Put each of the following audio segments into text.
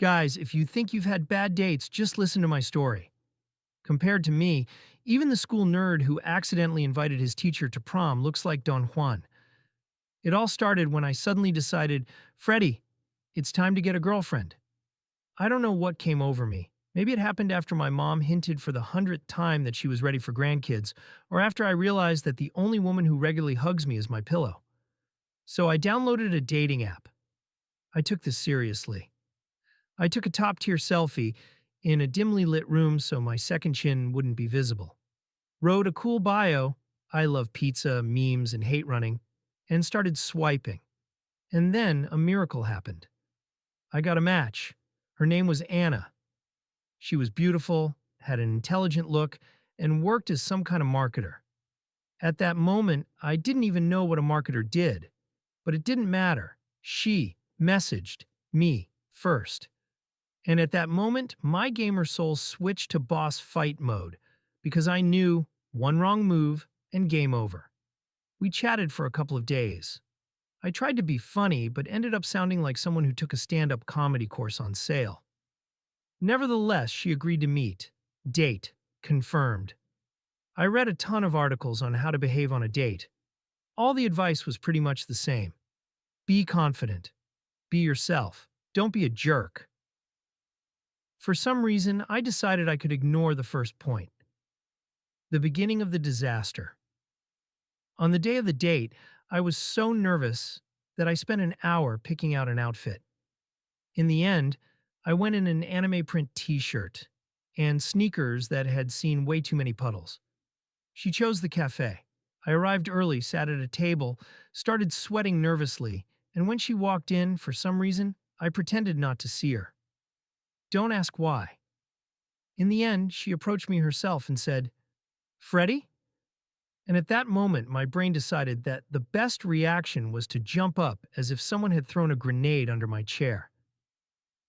Guys, if you think you've had bad dates, just listen to my story. Compared to me, even the school nerd who accidentally invited his teacher to prom looks like Don Juan. It all started when I suddenly decided, Freddy, it's time to get a girlfriend. I don't know what came over me. Maybe it happened after my mom hinted for the 100th time that she was ready for grandkids, or after I realized that the only woman who regularly hugs me is my pillow. So I downloaded a dating app. I took this seriously. I took a top-tier selfie in a dimly lit room so my second chin wouldn't be visible. Wrote a cool bio, I love pizza, memes, and hate running, and started swiping. And then a miracle happened. I got a match. Her name was Anna. She was beautiful, had an intelligent look, and worked as some kind of marketer. At that moment, I didn't even know what a marketer did, but it didn't matter. She messaged me first. And at that moment, my gamer soul switched to boss fight mode because I knew one wrong move and game over. We chatted for a couple of days. I tried to be funny, but ended up sounding like someone who took a stand-up comedy course on sale. Nevertheless, she agreed to meet. Date confirmed. I read a ton of articles on how to behave on a date. All the advice was pretty much the same. Be confident. Be yourself. Don't be a jerk. For some reason, I decided I could ignore the first point. The beginning of the disaster. On the day of the date, I was so nervous that I spent an hour picking out an outfit. In the end, I went in an anime print t-shirt and sneakers that had seen way too many puddles. She chose the cafe. I arrived early, sat at a table, started sweating nervously, and when she walked in, for some reason, I pretended not to see her. Don't ask why. In the end, she approached me herself and said, "Freddy?" And at that moment, my brain decided that the best reaction was to jump up as if someone had thrown a grenade under my chair.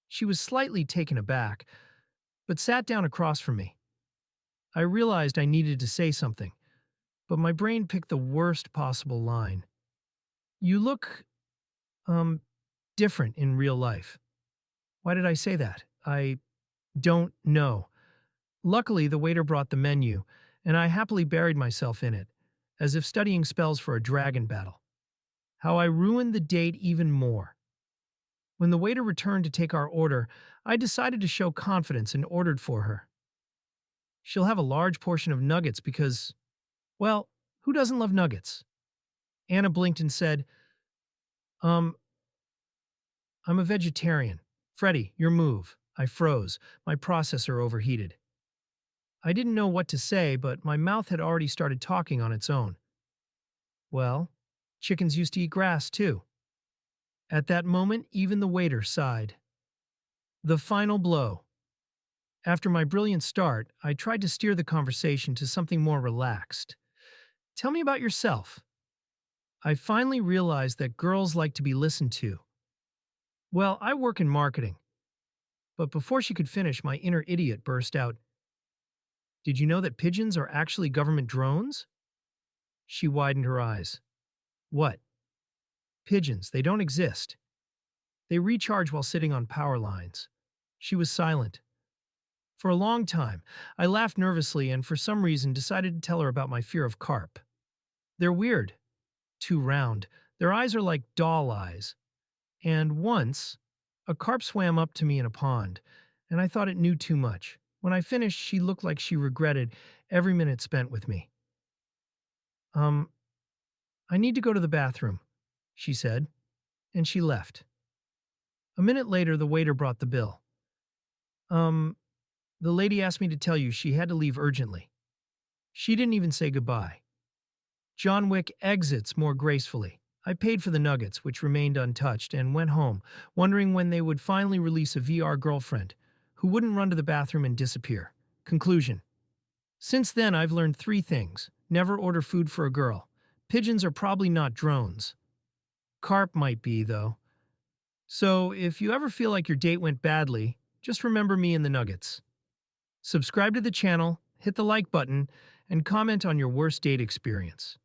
She was slightly taken aback, but sat down across from me. I realized I needed to say something, but my brain picked the worst possible line. "You look, different in real life." Why did I say that? I don't know. Luckily, the waiter brought the menu, and I happily buried myself in it, as if studying spells for a dragon battle. How I ruined the date even more. When the waiter returned to take our order, I decided to show confidence and ordered for her. She'll have a large portion of nuggets because, well, who doesn't love nuggets? Anna blinked and said, I'm a vegetarian. Freddy, your move." I froze. My processor overheated. I didn't know what to say, but my mouth had already started talking on its own. Well, chickens used to eat grass, too. At that moment, even the waiter sighed. The final blow. After my brilliant start, I tried to steer the conversation to something more relaxed. "Tell me about yourself." I finally realized that girls like to be listened to. "Well, I work in marketing." But before she could finish, my inner idiot burst out, "Did you know that pigeons are actually government drones?" She widened her eyes. "What?" "Pigeons, they don't exist. They recharge while sitting on power lines." She was silent. For a long time, I laughed nervously and for some reason decided to tell her about my fear of carp. They're weird. Too round. Their eyes are like doll eyes. And once, a carp swam up to me in a pond, and I thought it knew too much. When I finished, she looked like she regretted every minute spent with me. I need to go to the bathroom," she said, and she left. A minute later, the waiter brought the bill. The lady asked me to tell you she had to leave urgently." She didn't even say goodbye. John Wick exits more gracefully. I paid for the nuggets, which remained untouched, and went home, wondering when they would finally release a VR girlfriend who wouldn't run to the bathroom and disappear. Conclusion. Since then, I've learned 3 things. Never order food for a girl. Pigeons are probably not drones. Carp might be, though. So, if you ever feel like your date went badly, just remember me and the nuggets. Subscribe to the channel, hit the like button, and comment on your worst date experience.